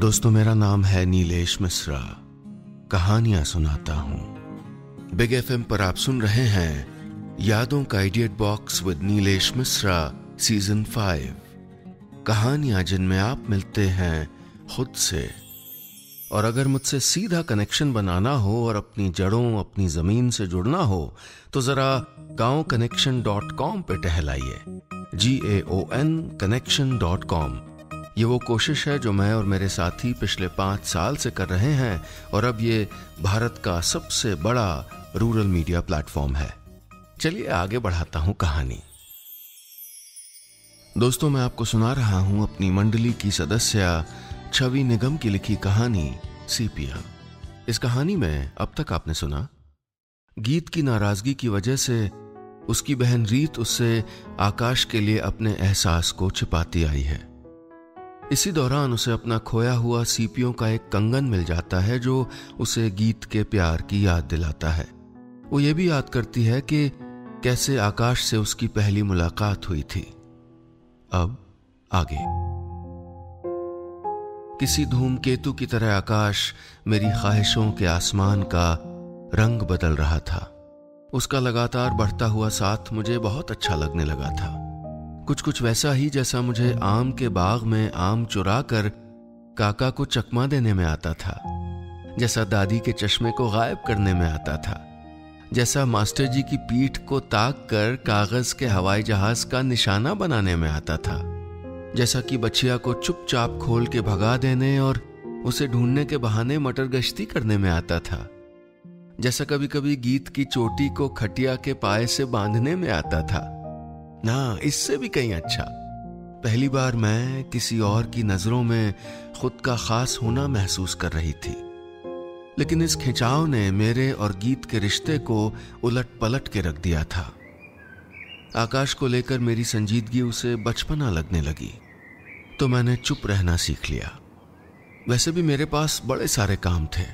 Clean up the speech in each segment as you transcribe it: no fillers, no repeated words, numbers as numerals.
दोस्तों, मेरा नाम है नीलेश मिश्रा। कहानियां सुनाता हूं। बिग एफएम पर आप सुन रहे हैं यादों का idiot box with Nilesh Mishra season 5। कहानियां जिनमें आप मिलते हैं खुद से। और अगर मुझसे सीधा कनेक्शन बनाना हो और अपनी जड़ों, अपनी जमीन से जुड़ना हो तो जरा gaonconnection.com पे टहलाइए। GAON connection.com। ये वो कोशिश है जो मैं और मेरे साथी पिछले 5 साल से कर रहे हैं और अब ये भारत का सबसे बड़ा रूरल मीडिया प्लेटफॉर्म है। चलिए आगे बढ़ाता हूं कहानी। दोस्तों, मैं आपको सुना रहा हूं अपनी मंडली की सदस्य छवि निगम की लिखी कहानी सीपिया। इस कहानी में अब तक आपने सुना गीत की नाराजगी की वजह से उसकी बहन रीत उससे आकाश के लिए अपने एहसास को छिपाती आई है। इसी दौरान उसे अपना खोया हुआ सीपियों का एक कंगन मिल जाता है जो उसे गीत के प्यार की याद दिलाता है। वो ये भी याद करती है कि कैसे आकाश से उसकी पहली मुलाकात हुई थी। अब आगे। किसी धूमकेतु की तरह आकाश मेरी ख्वाहिशों के आसमान का रंग बदल रहा था। उसका लगातार बढ़ता हुआ साथ मुझे बहुत अच्छा लगने लगा था। कुछ वैसा ही जैसा मुझे आम के बाग में आम चुरा कर काका को चकमा देने में आता था, जैसा दादी के चश्मे को गायब करने में आता था, जैसा मास्टर जी की पीठ को ताक कर कागज के हवाई जहाज का निशाना बनाने में आता था, जैसा कि बच्चिया को चुपचाप खोल के भगा देने और उसे ढूंढने के बहाने मटर गश्ती करने में आता था, जैसा कभी कभी गीत की चोटी को खटिया के पाए से बांधने में आता था। ना, इससे भी कहीं अच्छा, पहली बार मैं किसी और की नजरों में खुद का खास होना महसूस कर रही थी। लेकिन इस खिंचाव ने मेरे और गीत के रिश्ते को उलट पलट के रख दिया था। आकाश को लेकर मेरी संजीदगी उसे बचपना लगने लगी तो मैंने चुप रहना सीख लिया। वैसे भी मेरे पास बड़े सारे काम थे।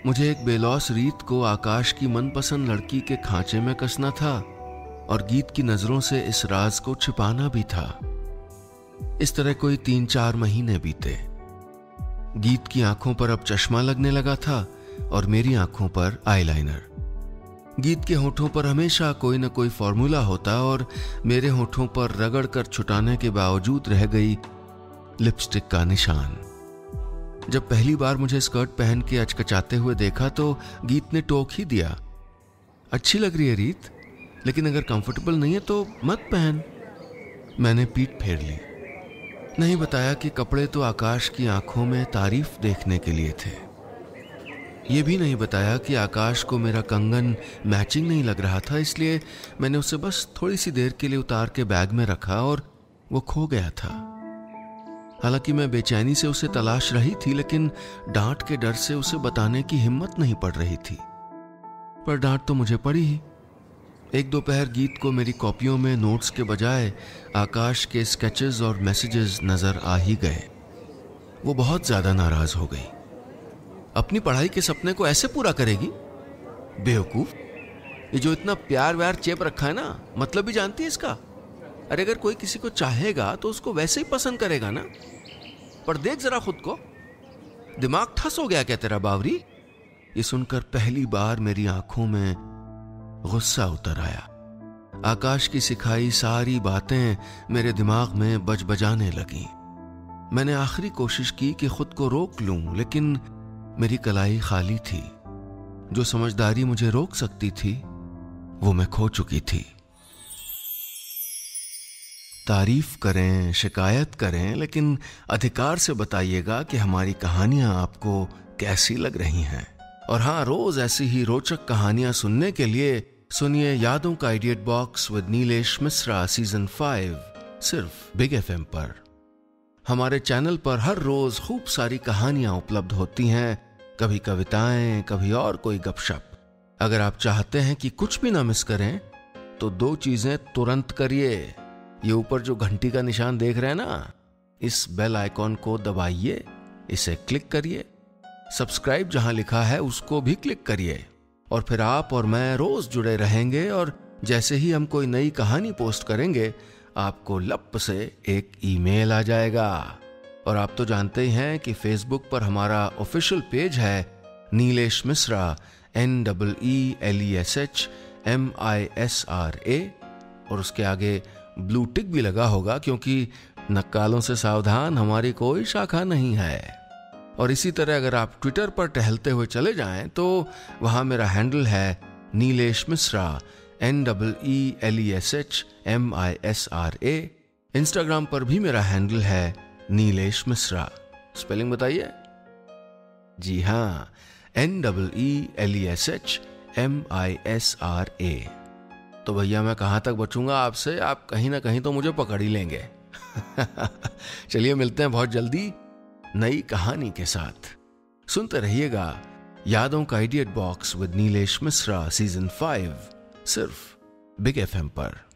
मुझे एक बेलौस रीत को आकाश की मनपसंद लड़की के खांचे में कसना था और गीत की नजरों से इस राज को छिपाना भी था। इस तरह कोई 3-4 महीने बीते। गीत की आंखों पर अब चश्मा लगने लगा था और मेरी आंखों पर आईलाइनर। गीत के होठों पर हमेशा कोई न कोई फॉर्मूला होता और मेरे होठों पर रगड़ कर छुटाने के बावजूद रह गई लिपस्टिक का निशान। जब पहली बार मुझे स्कर्ट पहन के अचकचाते हुए देखा तो गीत ने टोक ही दिया, अच्छी लग रही है रीत, लेकिन अगर कंफर्टेबल नहीं है तो मत पहन। मैंने पीठ फेर ली। नहीं बताया कि कपड़े तो आकाश की आंखों में तारीफ देखने के लिए थे। यह भी नहीं बताया कि आकाश को मेरा कंगन मैचिंग नहीं लग रहा था, इसलिए मैंने उसे बस थोड़ी सी देर के लिए उतार के बैग में रखा और वो खो गया था। हालांकि मैं बेचैनी से उसे तलाश रही थी, लेकिन डांट के डर से उसे बताने की हिम्मत नहीं पड़ रही थी। पर डांट तो मुझे पड़ी ही। एक दोपहर गीत को मेरी कॉपियों में नोट्स के बजाय आकाश के स्केचेस और मैसेजेस नजर आ ही गए। वो बहुत ज्यादा नाराज हो गई। अपनी पढ़ाई के सपने को ऐसे पूरा करेगी? बेवकूफ, ये जो इतना प्यार व्यार चेप रखा है ना, मतलब भी जानती है इसका? अरे अगर कोई किसी को चाहेगा तो उसको वैसे ही पसंद करेगा ना। पर देख जरा खुद को, दिमाग ठस हो गया क्या तेरा बावरी? ये सुनकर पहली बार मेरी आंखों में गुस्सा उतर आया। आकाश की सिखाई सारी बातें मेरे दिमाग में बजबजाने लगी। मैंने आखिरी कोशिश की कि खुद को रोक लूं, लेकिन मेरी कलाई खाली थी। जो समझदारी मुझे रोक सकती थी वो मैं खो चुकी थी। तारीफ करें, शिकायत करें, लेकिन अधिकार से बताइएगा कि हमारी कहानियां आपको कैसी लग रही हैं। और हाँ, रोज ऐसी ही रोचक कहानियां सुनने के लिए सुनिए यादों का idiot box with Nilesh Mishra season 5 सिर्फ बिग एफएम पर। हमारे चैनल पर हर रोज खूब सारी कहानियां उपलब्ध होती हैं, कभी कविताएं, कभी और कोई गपशप। अगर आप चाहते हैं कि कुछ भी ना मिस करें तो 2 चीजें तुरंत करिए। ये ऊपर जो घंटी का निशान देख रहे हैं ना, इस बेल आइकॉन को दबाइए, इसे क्लिक करिए। सब्सक्राइब जहां लिखा है उसको भी क्लिक करिए और फिर आप और मैं रोज जुड़े रहेंगे और जैसे ही हम कोई नई कहानी पोस्ट करेंगे आपको लप से एक ईमेल आ जाएगा। और आप तो जानते ही हैं कि फेसबुक पर हमारा ऑफिशियल पेज है नीलेश मिश्रा, NEELESHMISRA, और उसके आगे ब्लू टिक भी लगा होगा क्योंकि नक्कालों से सावधान हमारी कोई शाखा नहीं है। और इसी तरह अगर आप ट्विटर पर टहलते हुए चले जाएं तो वहां मेरा हैंडल है नीलेश मिश्रा, NEELESHMISRA। इंस्टाग्राम पर भी मेरा हैंडल है नीलेश मिश्रा। स्पेलिंग बताइए। जी हाँ, NEELESHMISRA। तो भैया मैं कहां तक बचूंगा आपसे, आप कहीं ना कहीं तो मुझे पकड़ ही लेंगे। चलिए मिलते हैं बहुत जल्दी नई कहानी के साथ। सुनते रहिएगा यादों का idiot box with Nilesh Mishra season 5, सिर्फ बिग FM पर।